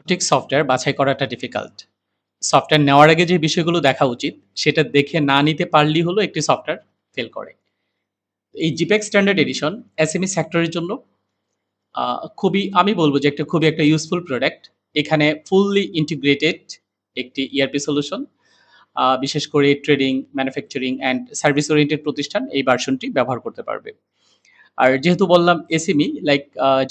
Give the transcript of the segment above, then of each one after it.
ঠিক সফটওয়্যার বাছাই করাটা ডিফিকাল্ট। সফটওয়্যার নেওয়ার আগে যে বিষয়গুলো দেখা উচিত, সেটা দেখে না নিতে পারলেই হলো একটি সফটওয়্যার ফেল করে। এই জিপেক স্ট্যান্ডার্ড এডিশন এসএমই সেক্টরের জন্য আ খুবই আমি বলব যে খুবই একটা ইউজফুল প্রোডাক্ট। এখানে ফুললি ইন্টিগ্রেটেড একটি ইআরপি সলিউশন। বিশেষ করে trading, manufacturing and service oriented প্রতিষ্ঠান এই ভার্সনটি ব্যবহার করতে পারবে। আর যেহেতু বললাম এসএমই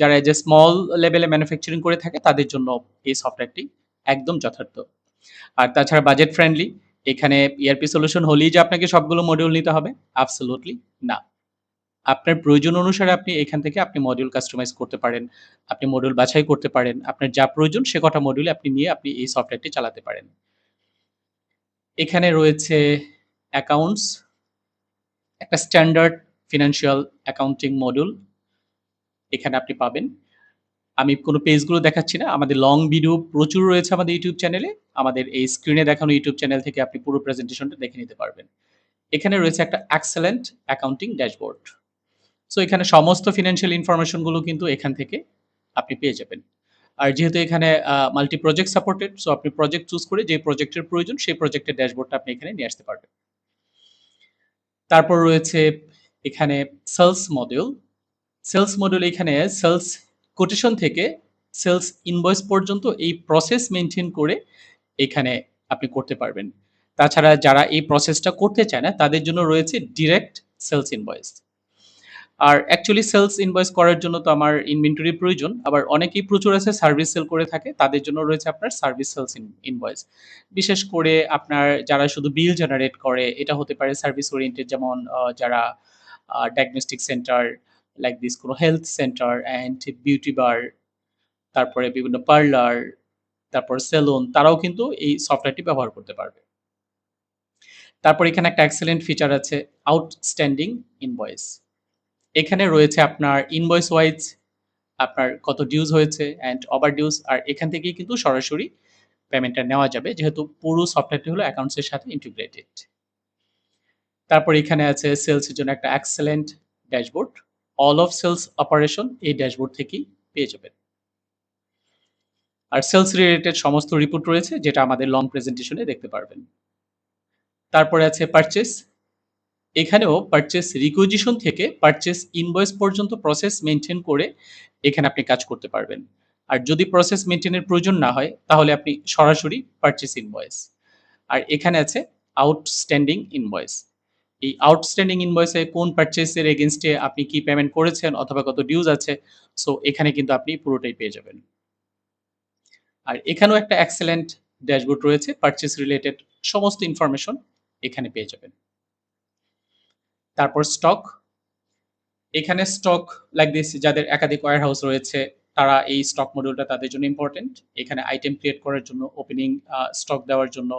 যারা যে স্মল লেভেলে ম্যানুফ্যাকচারিং করে থাকে তাদের জন্য এই সফটওয়্যারটি একদম যথার্থ। আর তাছাড়া বাজেট ফ্রেন্ডলি। এখানে ইআরপি সলিউশন হলেই যে আপনাকে সবগুলো মডিউল নিতে হবে, অ্যাবসোলিউটলি না। আপনার প্রয়োজন অনুসারে আপনি এখান থেকে মডিউল কাস্টমাইজ করতে পারেন। আপনি মডিউল বাছাই করতে পারেন। আপনার যা প্রয়োজন সে কটা মডিউলে আপনি নিয়ে এই সফটওয়্যারটি চালাতে পারেন। এখানে রয়েছে অ্যাকাউন্টস, একটা স্ট্যান্ডার্ড ফিন্যান্সিয়াল অ্যাকাউন্টিং মডিউল এখানে আপনি পাবেন। আমি কোনো পেজগুলো দেখাচ্ছি না। আমাদের লং ভিডিও প্রচুর রয়েছে আমাদের ইউটিউব চ্যানেলে। আমাদের এই স্ক্রিনে দেখানো ইউটিউব চ্যানেল থেকে আপনি পুরো প্রেজেন্টেশনটা দেখে নিতে পারবেন। এখানে রয়েছে একটা এক্সেলেন্ট অ্যাকাউন্টিং ড্যাশবোর্ড। সো এখানে সমস্ত ফিন্যান্সিয়াল ইনফরমেশন গুলো কিন্তু এখান থেকে আপনি পেয়ে যাবেন। আর যেহেতু এখানে মাল্টি প্রজেক্ট সাপোর্টেড, সো আপনি প্রজেক্ট চুজ করে যে প্রজেক্টের প্রয়োজন সেই প্রজেক্টের ড্যাশবোর্ডটা আপনি এখানে নিয়ে আসতে পারবেন। তারপর রয়েছে এখানে সেলস মডিউল। সেলস মডিউল এখানে সেলস কোটেশন থেকে সেলস ইনভয়েস পর্যন্ত এই প্রসেস মেইনটেইন করে এখানে আপনি করতে পারবেন। তাছাড়া যারা এই প্রসেসটা করতে চায় না তাদের জন্য রয়েছে ডিরেক্ট সেলস ইনভয়েস। আর অ্যাকচুয়ালি সেলস ইনভয়েস করার জন্য তো আমার ইনভেন্টরি প্রয়োজন। আবার অনেকেই প্রচুর আছে সার্ভিস সেল করে থাকে। তাদের জন্য রয়েছে আপনার সার্ভিস সেলস ইনভয়েস। বিশেষ করে আপনার যারা শুধু বিল জেনারেট করে, এটা হতে পারে সার্ভিস ওরিয়েন্টেড, যেমন যারা ডায়াগনস্টিক সেন্টার লাইক দিস কোনো হেলথ সেন্টার অ্যান্ড বিউটি বার, তারপরে বিভিন্ন পার্লার, তারপর সেলুন, তারাও কিন্তু এই সফটওয়্যারটি ব্যবহার করতে পারবে। তারপর এখানে একটা এক্সেলেন্ট ফিচার আছে আউটস্ট্যান্ডিং ইনভয়েস। এখানে রয়েছে আপনার ইনভয়েস ওয়াইজ আপনার কত ডিউজ হয়েছে অ্যান্ড ওভার ডিউজ, আর এখান থেকেই কিন্তু সরাসরি পেমেন্টটা নেওয়া যাবে, যেহেতু পুরো সফটওয়্যারটি হলো অ্যাকাউন্টস এর সাথে ইন্টিগ্রেটেড। তারপর এখানে আছে সেলস এর জন্য একটা excellent dashboard. All of sales operation এই ড্যাশবোর্ড থেকেই পেয়ে যাবেন। আর সেলস রিলেটেড সমস্ত রিপোর্ট রয়েছে, যেটা আমাদের লং প্রেজেন্টেশনে দেখতে পারবেন। তারপরে আছে পারচেজ। এখানেও পারচেজ রিকুইজিশন থেকে পারচেজ ইনভয়েস পর্যন্ত প্রসেস মেইনটেইন করে এখানে আপনি কাজ করতে পারবেন। আর যদি প্রসেস মেইনটেইনের প্রয়োজন না হয় তাহলে আপনি সরাসরি পারচেজ ইনভয়েস। আর এখানে আছে আউটস্ট্যান্ডিং ইনভয়েস। এই আউটস্ট্যান্ডিং ইনভয়েসে কোন পারচেজের এগেইনস্টে আপনি কি পেমেন্ট করেছেন অথবা কত ডিউজ আছে, সো এখানে কিন্তু আপনি পুরোটাই পেয়ে যাবেন। আর এখানেও একটা এক্সেলেন্ট ড্যাশবোর্ড রয়েছে, পারচেজ রিলেটেড সমস্ত ইনফরমেশন এখানে পেয়ে যাবেন। তারপর স্টক। এখানে স্টক লাইক দিস যাদের একাধিক ওয়্যার হাউস রয়েছে তারা এই স্টক মডিউলটা তাদের জন্য ইম্পর্টেন্ট। এখানে আইটেম ক্রিয়েট করার জন্য, ওপেনিং স্টক দেওয়ার জন্য।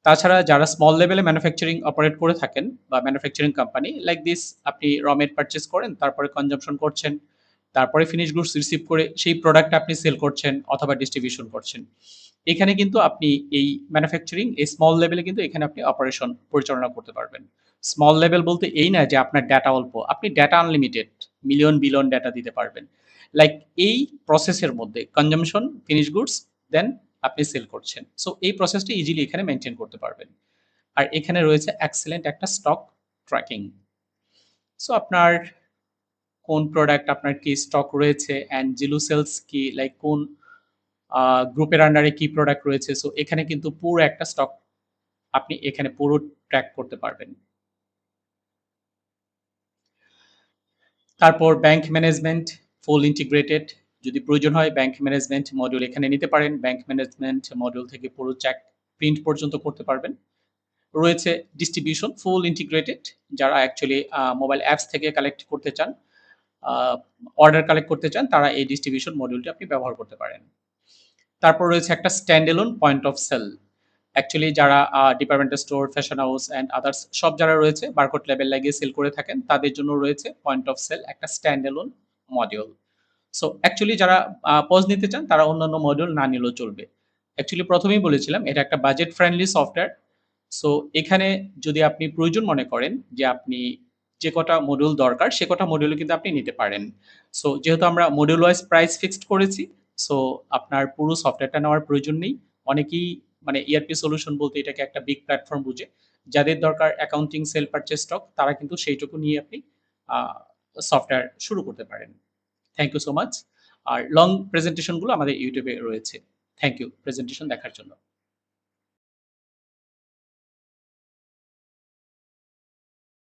তাছাড়া যারা স্মল লেভেলে ম্যানুফ্যাকচারিং অপারেট করে থাকেন বা ম্যানুফ্যাকচারিং কোম্পানি লাইক দিস, আপনি র মেট পারচেজ করেন, তারপরে কনজাম্পশন করছেন, তারপরে ফিনিশ গুডস রিসিভ করে সেই প্রোডাক্ট আপনি সেল করছেন অথবা ডিস্ট্রিবিউশন করছেন। এখানে কিন্তু আপনি এই ম্যানুফ্যাকচারিং এই স্মল লেভেলে কিন্তু এখানে আপনি অপারেশন পরিচালনা করতে পারবেন। স্মল লেভেল বলতে এই না যে আপনার ডেটা অল্প, আপনি data unlimited, million billion data দিতে পারবেন। লাইক এই প্রসেসের মধ্যে কনজাম্পশন, ফিনিশ গুডস, দেন আপনি সেল করছেন। সো এই প্রসেসটা ইজিলি এখানে মেইনটেইন করতে পারবেন। আর এখানে রয়েছে এক্সেলেন্ট একটা স্টক ট্র্যাকিং। সো আপনার কোন প্রোডাক্ট আপনার কি স্টক রয়েছে অ্যান্ড জিলু সেলস কি, লাইক কোন গ্রুপের আন্ডারে কি প্রোডাক্ট রয়েছে, সো এখানে কিন্তু পুরো একটা স্টক আপনি এখানে পুরো ট্র্যাক করতে পারবেন। তারপর ব্যাংক ম্যানেজমেন্ট ফুল ইন্টিগ্রেটেড, যদি প্রয়োজন হয় ব্যাংক ম্যানেজমেন্ট মডিউল এখানে নিতে পারেন। ব্যাংক ম্যানেজমেন্ট মডিউল থেকে পুরো চেক প্রিন্ট পর্যন্ত করতে পারবেন। রয়েছে ডিস্ট্রিবিউশন ফুল ইন্টিগ্রেটেড, যারা অ্যাকচুয়ালি মোবাইল অ্যাপস থেকে কালেক্ট করতে চান, অর্ডার কালেক্ট করতে চান, তারা এই ডিস্ট্রিবিউশন মডিউলটি আপনি ব্যবহার করতে পারেন। তারপর রয়েছে একটা স্ট্যান্ডএলোন পয়েন্ট অফ সেল। অ্যাকচুয়ালি যারা departmental store, fashion house and others সব যারা রয়েছে বারকোড লেবেল লাগিয়ে সেল করে থাকেন, তাদের জন্য রয়েছে পয়েন্ট অফ সেল একটা স্ট্যান্ডএলোন মডিউল। সো অ্যাকচুয়ালি যারা পজ নিতে চান তারা অন্যান্য মডিউল না নিলেও চলবে। অ্যাকচুয়ালি প্রথমেই বলেছিলাম এটা একটা বাজেট ফ্রেন্ডলি সফটওয়্যার। সো এখানে যদি আপনি প্রয়োজন মনে করেন যে আপনি যে কটা মডিউল দরকার সে কটা মডিউল কিন্তু আপনি নিতে পারেন। সো যেহেতু আমরা মডিউল ওয়াইজ প্রাইস ফিক্সড করেছি, সো আপনার পুরো সফটওয়্যারটা নেওয়ার প্রয়োজন নেই। অনেকেই মানে ERP সলিউশন বলতে এটাকে একটা বিগ প্ল্যাটফর্ম বুঝে। যাদের দরকার অ্যাকাউন্টিং, সেল, পারচেজ, স্টক তারা কিন্তু সেইটুকু নিয়ে আপনি আ সফটওয়্যার শুরু করতে পারেন। Thank you so much. আর লং প্রেজেন্টেশন গুলো আমাদের YouTube এ রয়েছে। থ্যাংক ইউ প্রেজেন্টেশন দেখার জন্য।